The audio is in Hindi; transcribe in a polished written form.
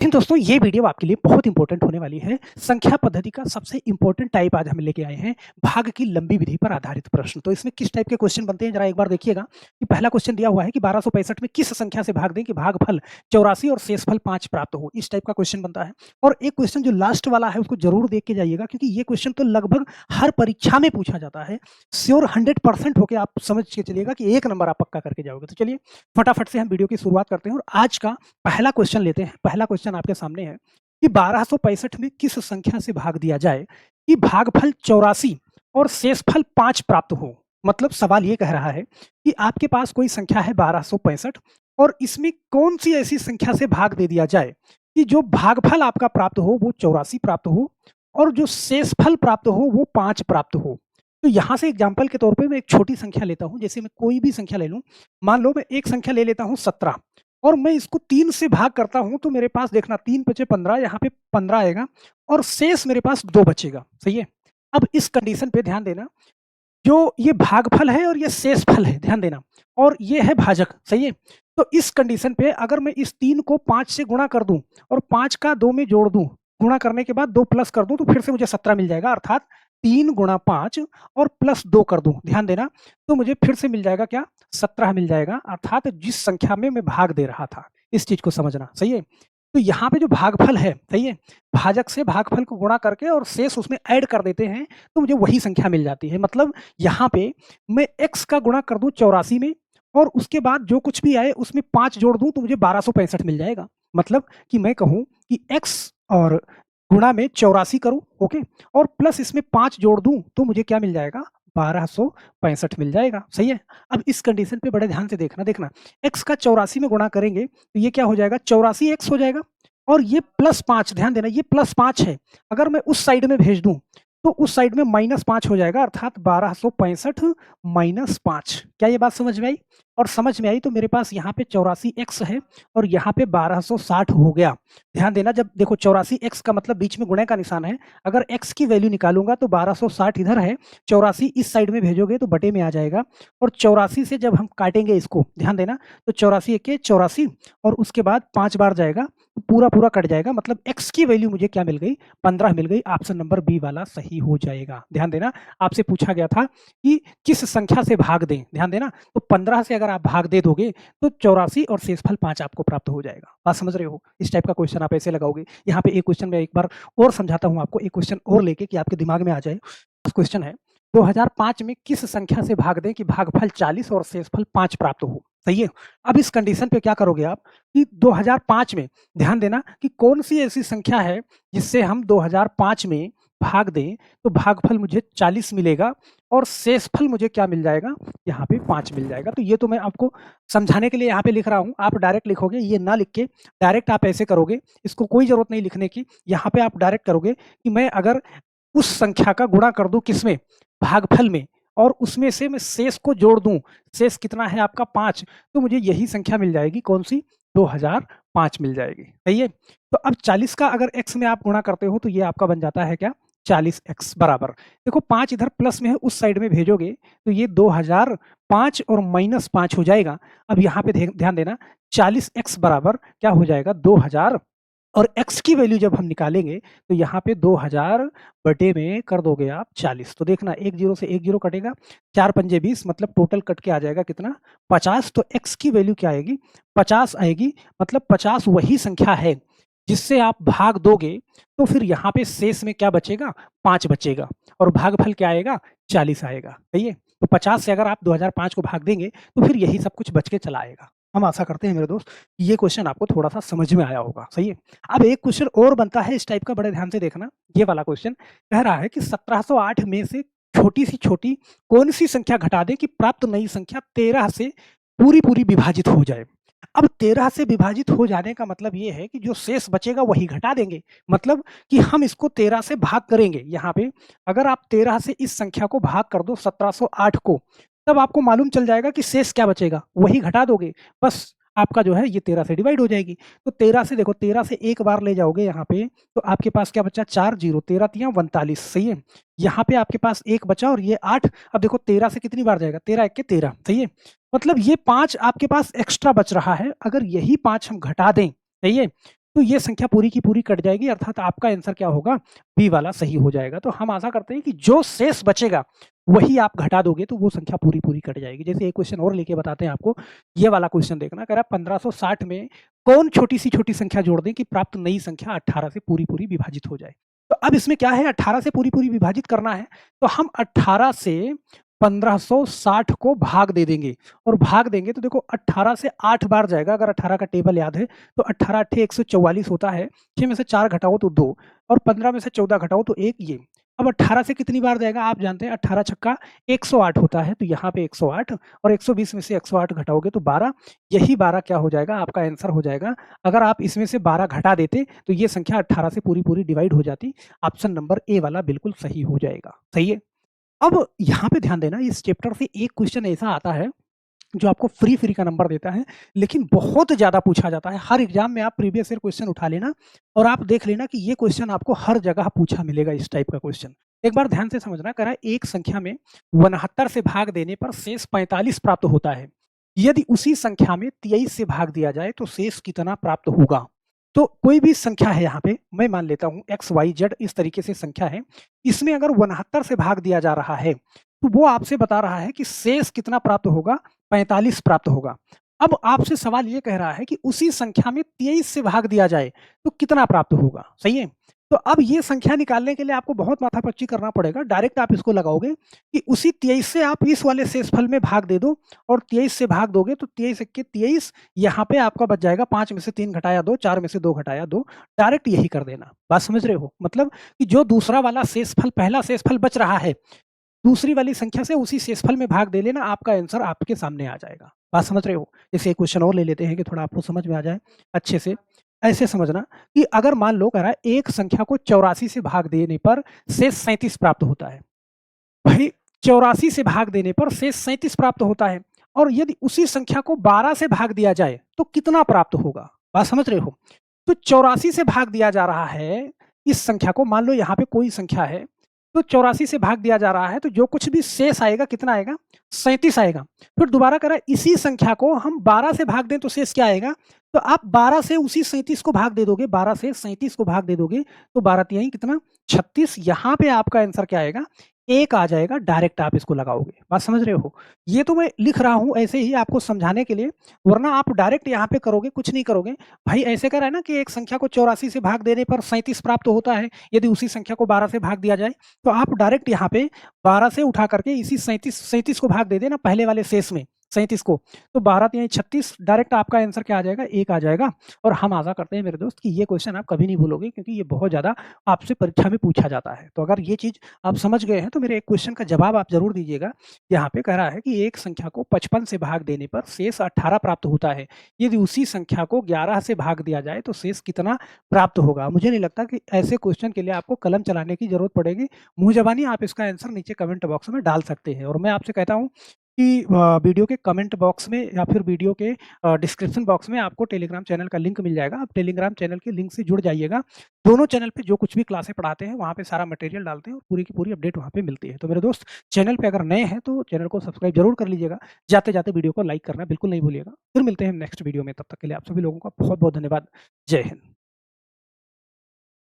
लेकिन दोस्तों ये वीडियो आपके लिए बहुत इंपॉर्टेंट होने वाली है। संख्या पद्धति का सबसे इंपॉर्टेंट टाइप आज हम लेके आए हैं, भाग की लंबी विधि पर आधारित प्रश्न। तो इसमें किस टाइप के क्वेश्चन बनते हैं जरा एक बार देखिएगा कि पहला क्वेश्चन दिया हुआ है कि 1265 में किस संख्या से भाग दें कि भागफल 84 और शेषफल 5 प्राप्त हो। इस टाइप का क्वेश्चन बनता है। और एक क्वेश्चन जो लास्ट वाला है उसको जरूर देख के जाइएगा क्योंकि ये क्वेश्चन तो लगभग हर परीक्षा में पूछा जाता है। श्योर 100% होके आप समझ के चलिएगा कि 1 नंबर आप पक्का करके जाओगे। तो चलिए फटाफट से हम वीडियो की शुरुआत करते हैं और आज का पहला क्वेश्चन लेते हैं। पहला क्वेश्चन आपके सामने है कि 1265 में किस संख्या से भाग दिया जाए कि भागफल 84 और शेषफल 5 प्राप्त हो। मतलब सवाल ये कह रहा है कि आपके पास कोई संख्या है 1265 और इसमें कौन सी ऐसी संख्या से भाग दे दिया जाए कि जो भागफल आपका प्राप्त हो वो 84 प्राप्त हो और जो शेषफल प्राप्त हो वो 5 प्राप्त हो। तो यहां से एग्जाम्पल के तौर पे मैं एक छोटी संख्या लेता हूं, जैसे मैं कोई भी संख्या ले लूं। मान लो मैं एक संख्या ले लेता हूं 17 और मैं इसको 3 से भाग करता हूं तो मेरे पास देखना 3 बचे 15, यहाँ पे 15 आएगा और शेष मेरे पास 2 बचेगा। सही है। अब इस कंडीशन पे ध्यान देना, जो ये भागफल है और ये शेषफल है, ध्यान देना, और ये है भाजक। सही है। तो इस कंडीशन पे अगर मैं इस 3 को 5 से गुणा कर दूं और 5 का 2 में जोड़ दूं, गुणा करने के बाद 2 प्लस कर दूं तो फिर से मुझे 17 मिल जाएगा। अर्थात 3 गुणा 5 और प्लस 2 कर दूं, ध्यान देना, तो मुझे फिर से मिल जाएगा क्या, 17 मिल जाएगा। अर्थात जिस संख्या में मैं भाग दे रहा था, इस चीज को समझना। सही है। तो यहाँ पे जो भागफल है, सही है, भाजक से भागफल को गुणा करके और शेष उसमें ऐड कर देते हैं तो मुझे वही संख्या मिल जाती है। मतलब यहाँ पे मैं x का गुणा कर दूं 84 में और उसके बाद जो कुछ भी आए उसमें 5 जोड़ दूं तो मुझे 1265 मिल जाएगा। मतलब कि मैं कहूं कि x और गुणा में 84 करूं, ओके, और प्लस इसमें 5 जोड़ दूं तो मुझे क्या मिल जाएगा, 1265 मिल जाएगा। सही है। अब इस कंडीशन पे बड़े ध्यान से देखना, x का 84 में गुणा करेंगे तो ये क्या हो जाएगा, 84x हो जाएगा और ये प्लस 5, ध्यान देना, ये प्लस 5 है। अगर मैं उस साइड में भेज दूं तो उस साइड में -5 हो जाएगा। अर्थात 1265 -5। क्या ये बात समझ में आई? और समझ में आई तो मेरे पास यहाँ पे 84x है और यहाँ पे 1260 हो गया। ध्यान देना, जब देखो 84x का मतलब बीच में गुणे का निशान है। अगर x की वैल्यू निकालूंगा तो 1260 इधर है, 84 इस साइड में भेजोगे तो बटे में आ जाएगा। और 84 से जब हम काटेंगे इसको, ध्यान देना, तो 84 के 84 और उसके बाद 5 बार जाएगा तो पूरा पूरा कट जाएगा। मतलब x की वैल्यू मुझे क्या मिल गई, 15 मिल गई। ऑप्शन नंबर बी वाला सही हो जाएगा। ध्यान देना, आपसे पूछा गया था कि किस संख्या से भाग दें, ध्यान देना, तो 15 से अगर आप भाग दे दोगे तो 84 और शेषफल 5 आपको प्राप्त हो जाएगा। बात समझ रहे हो? इस टाइप का क्वेश्चन आप ऐसे लगाओगे। यहाँ पे एक क्वेश्चन मैं एक बार और समझाता हूँ आपको, एक क्वेश्चन और लेके कि आपके दिमाग में आ जाए। क्वेश्चन है 2005 में किस संख्या से भाग दें कि भागफल 40 और शेषफल 5 प्राप्त हो। सही है। अब इस कंडीशन पे क्या करोगे आप कि 2005 में ध्यान देना कि कौन सी ऐसी संख्या है जिससे हम 2005 में भाग दें तो भागफल मुझे 40 मिलेगा और शेषफल मुझे क्या मिल जाएगा, यहाँ पे 5 मिल जाएगा। तो ये तो मैं आपको समझाने के लिए यहाँ पे लिख रहा हूँ, आप डायरेक्ट लिखोगे, ये ना लिख के डायरेक्ट आप ऐसे करोगे, इसको कोई जरूरत नहीं लिखने की। यहाँ पे आप डायरेक्ट करोगे कि मैं अगर उस संख्या का गुणा कर दूं किसमें, भागफल में, और उसमें से मैं शेष को जोड़ दूं, शेष कितना है आपका 5, तो मुझे यही संख्या मिल जाएगी। कौन सी, 2005 मिल जाएगी। सही है। तो अब 40 का अगर x में आप गुणा करते हो तो ये आपका बन जाता है क्या, 40x बराबर, देखो 5 इधर प्लस में है, उस साइड में भेजोगे तो ये 2005 और -5 हो जाएगा। अब यहाँ पे ध्यान देना, 40x बराबर क्या हो जाएगा, 2000, और x की वैल्यू जब हम निकालेंगे तो यहाँ पे 2000 बटे में कर दोगे आप 40। तो देखना, एक जीरो से एक जीरो कटेगा, 4 पंजे 20, मतलब टोटल कट के आ जाएगा कितना, 50। तो x की वैल्यू क्या आएगी, 50 आएगी। मतलब 50 वही संख्या है जिससे आप भाग दोगे तो फिर यहाँ पे शेष में क्या बचेगा, 5 बचेगा और भागफल क्या आएगा, 40 आएगा। सही है। तो 50 से अगर आप 2005 को भाग देंगे तो फिर यही सब कुछ बच के चला आएगा। हम आशा करते हैं मेरे दोस्त ये क्वेश्चन आपको थोड़ा सा समझ में आया होगा। सही है। अब एक क्वेश्चन और बनता है इस टाइप का, बड़े ध्यान से देखना। ये वाला क्वेश्चन कह रहा है कि 1708 में से छोटी सी छोटी कौन सी संख्या घटा दे कि प्राप्त नई संख्या 13 से पूरी पूरी विभाजित हो जाए। अब 13 से विभाजित हो जाने का मतलब ये है कि जो शेष बचेगा वही घटा देंगे। मतलब कि हम इसको 13 से भाग करेंगे। यहाँ पे अगर आप 13 से इस संख्या को भाग कर दो 1708 को, तब आपको मालूम चल जाएगा कि शेष क्या बचेगा, वही घटा दोगे, बस आपका जो है ये 13 से डिवाइड हो जाएगी। तो 13 से देखो, 13 से एक बार ले जाओगे यहाँ पे तो आपके पास क्या बचा, 4 जीरो, 13 तिया 49। सही है। यहाँ पे आपके पास एक बचा और ये 8। अब देखो 13 से कितनी बार जाएगा, 13 एक के 13। सही है। मतलब ये 5 आपके पास एक्स्ट्रा बच रहा है। अगर यही 5 हम घटा दें, सही है, तो ये संख्या पूरी की पूरी कट जाएगी, अर्थात आपका आंसर क्या होगा? बी वाला सही हो जाएगा। तो हम आशा करते हैं कि जो शेष बचेगा, वही आप घटा दोगे तो वो संख्या पूरी-पूरी कट जाएगी। जैसे एक क्वेश्चन और लेके बताते हैं आपको, ये वाला क्वेश्चन देखना, कह रहा है 1560 में कौन छोटी-सी छोटी संख्या जोड़ दें कि प्राप्त नई संख्या 18 से पूरी-पूरी विभाजित हो जाए। तो अब इसमें क्या है, 18 से पूरी-पूरी विभाजित करना है, तो हम 18 से 1560 को भाग दे देंगे, और भाग देंगे तो देखो 18 से 8 बार जाएगा, अगर 18 का टेबल याद है तो 18 अट्ठे 144 होता है, 6 में से 4 घटाओ तो 2, और 15 में से 14 घटाओ तो 1 ये। अब 18 से कितनी बार जाएगा आप जानते हैं, 18 छक्का 108 होता है, तो यहाँ पे 108, और 120 में से 108 घटाओगे तो 12, यही 12 क्या हो जाएगा, आपका आंसर हो जाएगा। अगर आप इसमें से 12 घटा देते तो ये संख्या 18 से पूरी-पूरी डिवाइड हो जाती। ऑप्शन नंबर ए वाला बिल्कुल सही हो जाएगा। सही है? अब यहाँ पे ध्यान देना, इस चैप्टर से एक क्वेश्चन ऐसा आता है जो आपको फ्री का नंबर देता है, लेकिन बहुत ज़्यादा पूछा जाता है। हर एग्जाम में आप प्रीवियस ईयर क्वेश्चन उठा लेना और आप देख लेना कि ये क्वेश्चन आपको हर जगह पूछा मिलेगा, इस टाइप का क्वेश्चन। एक बार ध्यान से समझना, कह रहा है एक संख्या में 69 से भाग देने पर शेष 45 प्राप्त होता है। यदि उसी संख्या में 23 से भाग दिया जाए तो शेष कितना प्राप्त होगा? तो कोई भी संख्या है, यहाँ पे मैं मान लेता हूँ एक्स वाई जेड, इस तरीके से संख्या है। इसमें अगर 69 से भाग दिया जा रहा है, तो वो आपसे बता रहा है कि शेष कितना प्राप्त होगा? 45 प्राप्त होगा। अब आपसे सवाल ये कह रहा है कि उसी संख्या में 23 से भाग दिया जाए तो कितना प्राप्त होगा? सही है? तो अब ये संख्या निकालने के लिए आपको बहुत माथापच्ची करना पड़ेगा। डायरेक्ट आप इसको लगाओगे कि उसी 23 से आप इस वाले शेषफल में भाग दे दो, और 23 से भाग दोगे तो 23 एक्के 23, यहाँ पे आपका बच जाएगा 5 में से 3 घटाया 2, 4 में से 2 घटाया 2। डायरेक्ट यही कर देना। बात समझ रहे हो? मतलब कि जो दूसरा वाला शेषफल, पहला शेषफल बच रहा है, दूसरी वाली संख्या से उसी शेषफल में भाग दे लेना, आपका आंसर आपके सामने आ जाएगा। बात समझ रहे हो? जैसे एक क्वेश्चन और ले लेते हैं कि थोड़ा आपको समझ में आ जाए अच्छे से। ऐसे समझना कि अगर मान लो कह रहा है एक संख्या को 84 से भाग देने पर शेष 37 प्राप्त होता है। भाई 84 से भाग देने पर शेष 37 प्राप्त होता है, और यदि उसी संख्या को 12 से भाग दिया जाए तो कितना प्राप्त होगा? बात समझ रहे हो? तो 84 से भाग दिया जा रहा है इस संख्या को, मान लो यहाँ पे कोई संख्या है, तो 84 से भाग दिया जा रहा है, तो जो कुछ भी शेष आएगा कितना आएगा? 37 आएगा। फिर दोबारा कह रहा है इसी संख्या को हम 12 से भाग दें तो शेष क्या आएगा? तो आप 12 से उसी 37 को भाग दे दोगे, 12 से 37 को भाग दे दोगे तो 12 तिहाई कितना? 36। यहाँ पे आपका आंसर क्या आएगा? 1 आ जाएगा। डायरेक्ट आप इसको लगाओगे। बात समझ रहे हो? ये तो मैं लिख रहा हूँ ऐसे ही आपको समझाने के लिए, वरना आप डायरेक्ट यहाँ पे करोगे, कुछ नहीं करोगे। भाई ऐसे कह रहा है ना कि एक संख्या को 84 से भाग देने पर 37 प्राप्त होता है, यदि उसी संख्या को 12 से भाग दिया जाए, तो आप डायरेक्ट यहाँ पे 12 से उठा करके इसी 37 को भाग दे देना पहले वाले शेष में, 37 को, तो 12 तिहाई 36। डायरेक्ट आपका आंसर क्या आ जाएगा? 1 आ जाएगा। और हम आशा करते हैं मेरे दोस्त कि ये क्वेश्चन आप कभी नहीं भूलोगे, क्योंकि ये बहुत ज़्यादा आपसे परीक्षा में पूछा जाता है। तो अगर ये चीज़ आप समझ गए हैं तो मेरे एक क्वेश्चन का जवाब आप ज़रूर दीजिएगा। यहाँ पे कह रहा है कि एक संख्या को 55 से भाग देने पर शेष 18 प्राप्त होता है। यदि उसी संख्या को 11 से भाग दिया जाए तो शेष कितना प्राप्त होगा? मुझे नहीं लगता कि ऐसे क्वेश्चन के लिए आपको कलम चलाने की ज़रूरत पड़ेगी। मुँह ज़बानी आप इसका आंसर नीचे कमेंट बॉक्स में डाल सकते हैं, और मैं आपसे कहता हूँ कि वीडियो के कमेंट बॉक्स में या फिर वीडियो के डिस्क्रिप्शन बॉक्स में आपको टेलीग्राम चैनल का लिंक मिल जाएगा। आप टेलीग्राम चैनल के लिंक से जुड़ जाइएगा। दोनों चैनल पे जो कुछ भी क्लासें पढ़ाते हैं वहाँ पे सारा मटेरियल डालते हैं, और पूरी की पूरी अपडेट वहाँ पे मिलती है। तो मेरे दोस्त, चैनल पे अगर नए हैं तो चैनल को सब्सक्राइब जरूर कर लीजिएगा। जाते-जाते वीडियो को लाइक करना बिल्कुल नहीं भूलिएगा। फिर मिलते हैं नेक्स्ट वीडियो में, तब तक के लिए आप सभी लोगों का बहुत-बहुत धन्यवाद। जय हिंद।